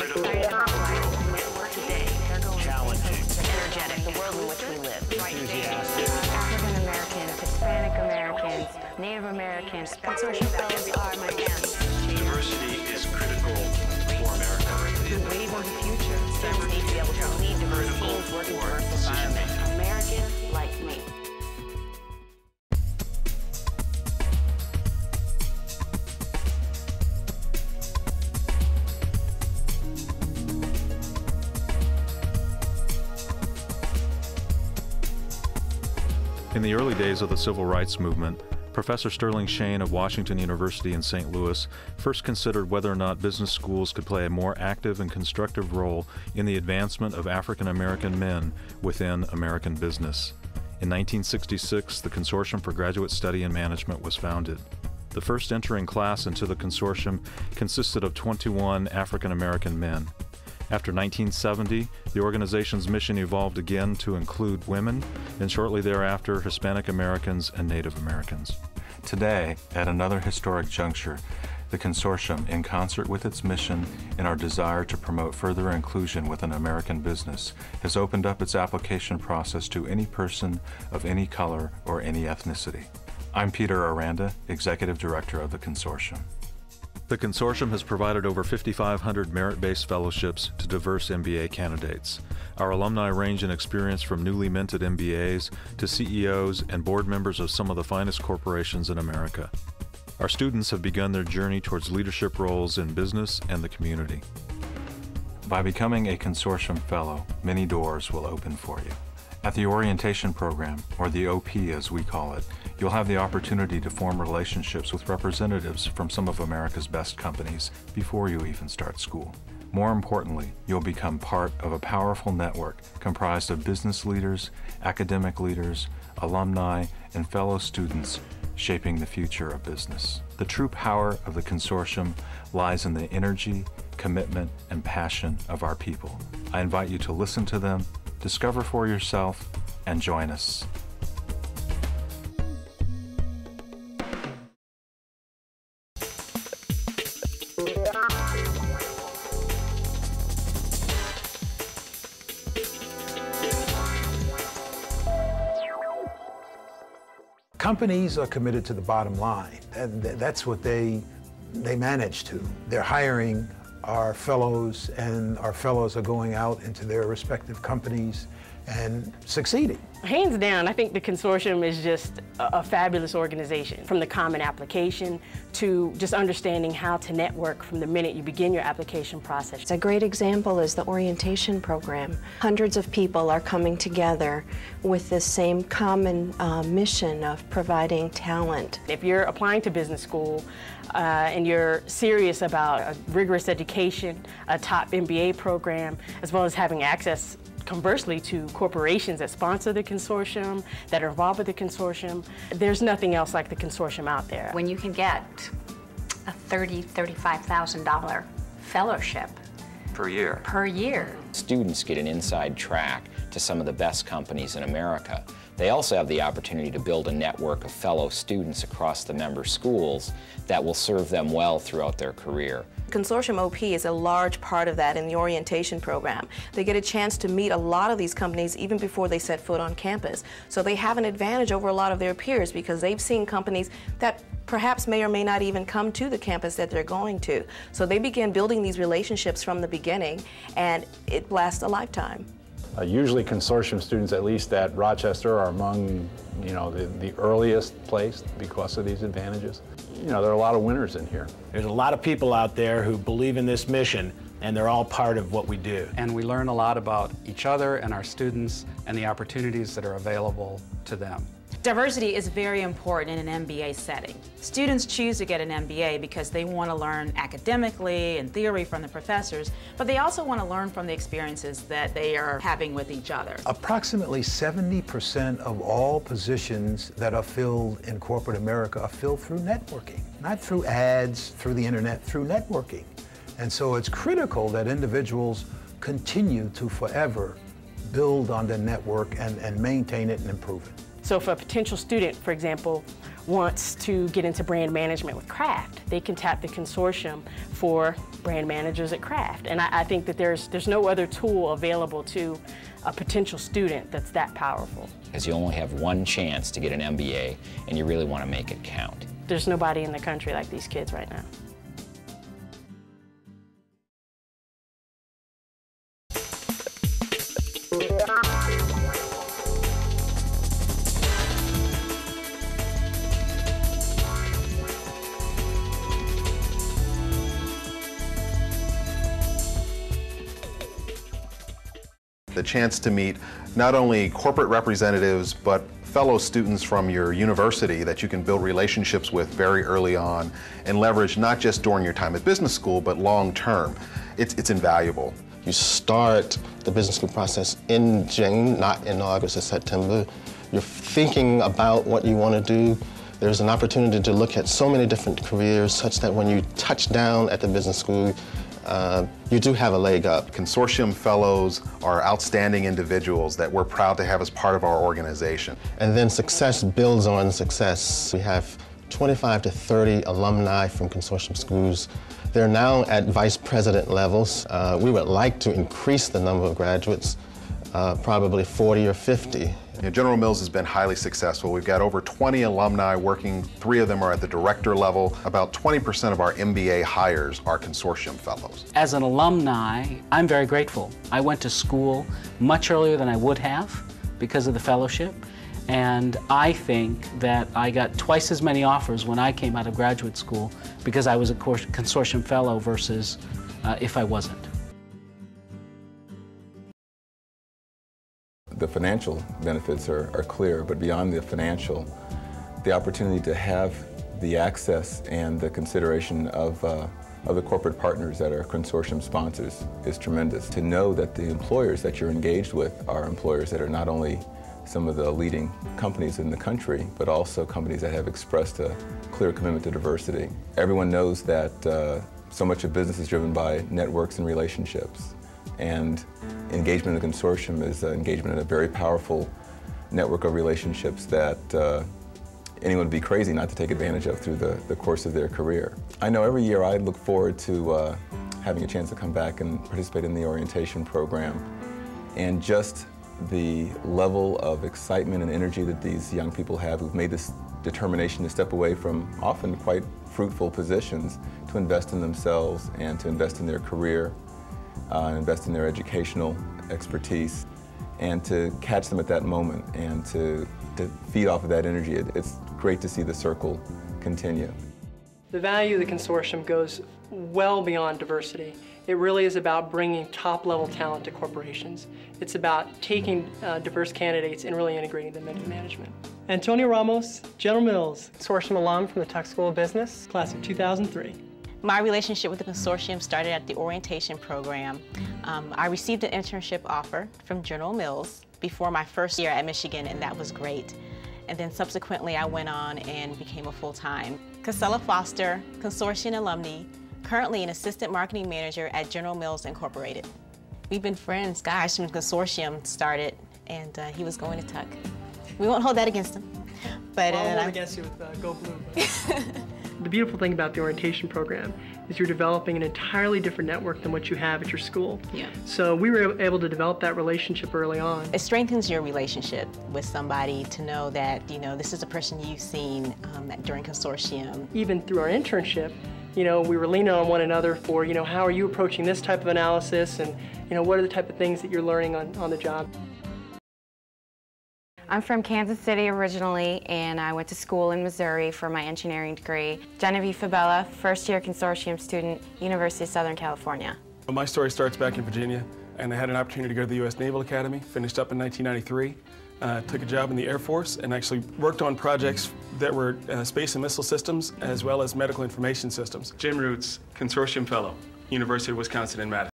critical, challenging, energetic, the world in which we live. enthusiastic. African Americans, Hispanic Americans, Native Americans. Consortium fellows are my friends. Diversity is critical for America. The wave of the future. Students need to be able to lead diverse teams, work in diverse environments. Americans like me. In the early days of the civil rights movement, Professor Sterling Shane of Washington University in St. Louis first considered whether or not business schools could play a more active and constructive role in the advancement of African American men within American business. In 1966, the Consortium for Graduate Study in Management was founded. The first entering class into the consortium consisted of 21 African American men. After 1970, the organization's mission evolved again to include women, and shortly thereafter, Hispanic Americans and Native Americans. Today, at another historic juncture, the consortium, in concert with its mission and our desire to promote further inclusion within American business, has opened up its application process to any person of any color or any ethnicity. I'm Peter Aranda, Executive Director of the consortium. The consortium has provided over 5,500 merit-based fellowships to diverse MBA candidates. Our alumni range in experience from newly minted MBAs to CEOs and board members of some of the finest corporations in America. Our students have begun their journey towards leadership roles in business and the community. By becoming a consortium fellow, many doors will open for you. At the orientation program, or the OP as we call it, you'll have the opportunity to form relationships with representatives from some of America's best companies before you even start school. More importantly, you'll become part of a powerful network comprised of business leaders, academic leaders, alumni, and fellow students shaping the future of business. The true power of the consortium lies in the energy, commitment, and passion of our people. I invite you to listen to them, discover for yourself, and join us. Companies are committed to the bottom line, and that's what they manage to. They're hiring our fellows, and our fellows are going out into their respective companies and succeeding. Hands down, I think the consortium is just a fabulous organization. From the common application to just understanding how to network from the minute you begin your application process. A great example is the orientation program. Hundreds of people are coming together with the same common mission of providing talent. If you're applying to business school and you're serious about a rigorous education, a top MBA program, as well as having access conversely to corporations that sponsor the consortium, that are involved with the consortium, there's nothing else like the consortium out there. When you can get a $30,000, $35,000 fellowship per year. Students get an inside track to some of the best companies in America. They also have the opportunity to build a network of fellow students across the member schools that will serve them well throughout their career. Consortium OP is a large part of that in the orientation program. They get a chance to meet a lot of these companies even before they set foot on campus. So they have an advantage over a lot of their peers because they've seen companies that perhaps may or may not even come to the campus that they're going to. So they begin building these relationships from the beginning, and it lasts a lifetime. Usually consortium students, at least at Rochester, are among the earliest placed because of these advantages. There are a lot of winners in here. There's a lot of people out there who believe in this mission, and they're all part of what we do. And we learn a lot about each other and our students and the opportunities that are available to them. Diversity is very important in an MBA setting. Students choose to get an MBA because they want to learn academically and theory from the professors, but they also want to learn from the experiences that they are having with each other. Approximately 70% of all positions that are filled in corporate America are filled through networking, not through ads, through the internet, through networking. And so it's critical that individuals continue to forever build on their network and maintain it and improve it. So if a potential student, for example, wants to get into brand management with Kraft, they can tap the consortium for brand managers at Kraft. And I think that there's no other tool available to a potential student that's that powerful. Because you only have one chance to get an MBA, and you really want to make it count. There's nobody in the country like these kids right now. The chance to meet not only corporate representatives, but fellow students from your university that you can build relationships with very early on and leverage not just during your time at business school, but long term. It's invaluable. You start the business school process in June, not in August or September. You're thinking about what you want to do. There's an opportunity to look at so many different careers such that when you touch down at the business school, you do have a leg up. Consortium fellows are outstanding individuals that we're proud to have as part of our organization. And then success builds on success. We have 25 to 30 alumni from consortium schools. They're now at vice president levels. We would like to increase the number of graduates, probably 40 or 50. General Mills has been highly successful. We've got over 20 alumni working. 3 of them are at the director level. About 20% of our MBA hires are consortium fellows. As an alumni, I'm very grateful. I went to school much earlier than I would have because of the fellowship. And I think that I got twice as many offers when I came out of graduate school because I was a consortium fellow versus if I wasn't. The financial benefits are clear, but beyond the financial, the opportunity to have the access and the consideration of the corporate partners that are consortium sponsors is tremendous. To know that the employers that you're engaged with are employers that are not only some of the leading companies in the country, but also companies that have expressed a clear commitment to diversity. Everyone knows that so much of business is driven by networks and relationships. And engagement in the consortium is engagement in a very powerful network of relationships that anyone would be crazy not to take advantage of through the course of their career. I know every year I look forward to having a chance to come back and participate in the orientation program. And just the level of excitement and energy that these young people have who've made this determination to step away from often quite fruitful positions to invest in themselves and to invest in their career, invest in their educational expertise, and to catch them at that moment and to feed off of that energy. It's great to see the circle continue. The value of the consortium goes well beyond diversity. It really is about bringing top-level talent to corporations. It's about taking diverse candidates and really integrating them into management. Antonio Ramos, General Mills, consortium alum from the Tuck School of Business, class of 2003. My relationship with the consortium started at the orientation program. I received an internship offer from General Mills before my first year at Michigan, and that was great. And then subsequently I went on and became a full-time Casella Foster consortium alumni, currently an assistant marketing manager at General Mills Incorporated. We've been friends, gosh, when the consortium started, and he was going to Tuck. We won't hold that against him. But well, I won't against you with Go Blue. The beautiful thing about the orientation program is you're developing an entirely different network than what you have at your school. Yeah. So we were able to develop that relationship early on. It strengthens your relationship with somebody to know that, you know, this is a person you've seen during consortium. Even through our internship, you know, we were leaning on one another for, you know, how are you approaching this type of analysis, and, you know, what are the type of things that you're learning on the job. I'm from Kansas City originally, and I went to school in Missouri for my engineering degree. Genevieve Fabella, first-year consortium student, University of Southern California. My story starts back in Virginia, and I had an opportunity to go to the U.S. Naval Academy, finished up in 1993, took a job in the Air Force, and actually worked on projects that were space and missile systems, as well as medical information systems. Jim Roots, Consortium Fellow, University of Wisconsin in Madison.